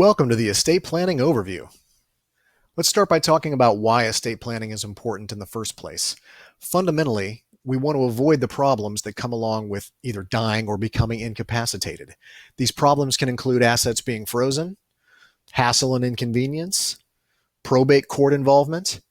Welcome to the estate planning overview. Let's start by talking about why estate planning is important in the first place. Fundamentally, we want to avoid the problems that come along with either dying or becoming incapacitated. These problems can include assets being frozen, hassle and inconvenience, probate court involvement,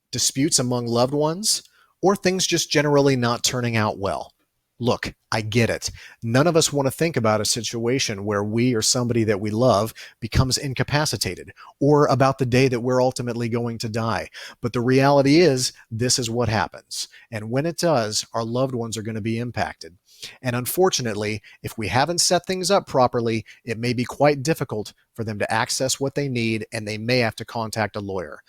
disputes among loved ones, or things just generally not turning out well. Look, I get it. None of us want to think about a situation where we or somebody that we love becomes incapacitated or about the day that we're ultimately going to die. But the reality is, this is what happens. And when it does, our loved ones are going to be impacted. And unfortunately, if we haven't set things up properly, it may be quite difficult for them to access what they need, and they may have to contact a lawyer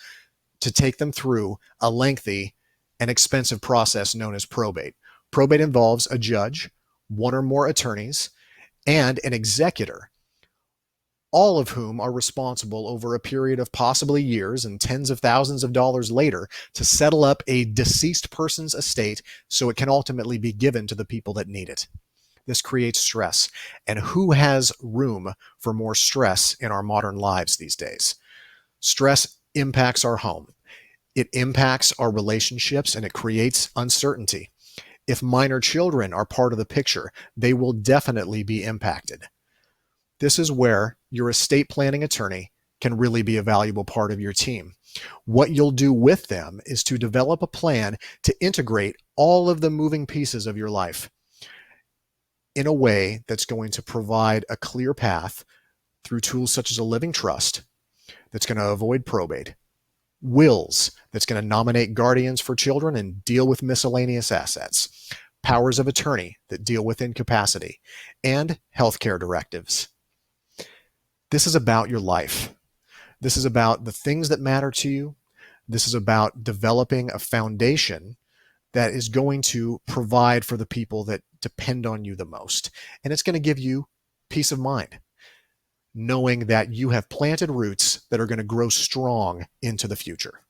to take them through a lengthy and expensive process known as probate. Probate involves a judge, one or more attorneys, and an executor, all of whom are responsible over a period of possibly years and tens of thousands of dollars later to settle up a deceased person's estate so it can ultimately be given to the people that need it. This creates stress. And who has room for more stress in our modern lives these days? Stress impacts our home. It impacts our relationships, and it creates uncertainty. If minor children are part of the picture, they will definitely be impacted. This is where your estate planning attorney can really be a valuable part of your team. What you'll do with them is to develop a plan to integrate all of the moving pieces of your life in a way that's going to provide a clear path through tools such as a living trust that's going to avoid probate, wills that's going to nominate guardians for children and deal with miscellaneous assets, powers of attorney that deal with incapacity, and healthcare directives. This is about your life. This is about the things that matter to you. This is about developing a foundation that is going to provide for the people that depend on you the most. And it's going to give you peace of mind, knowing that you have planted roots that are going to grow strong into the future.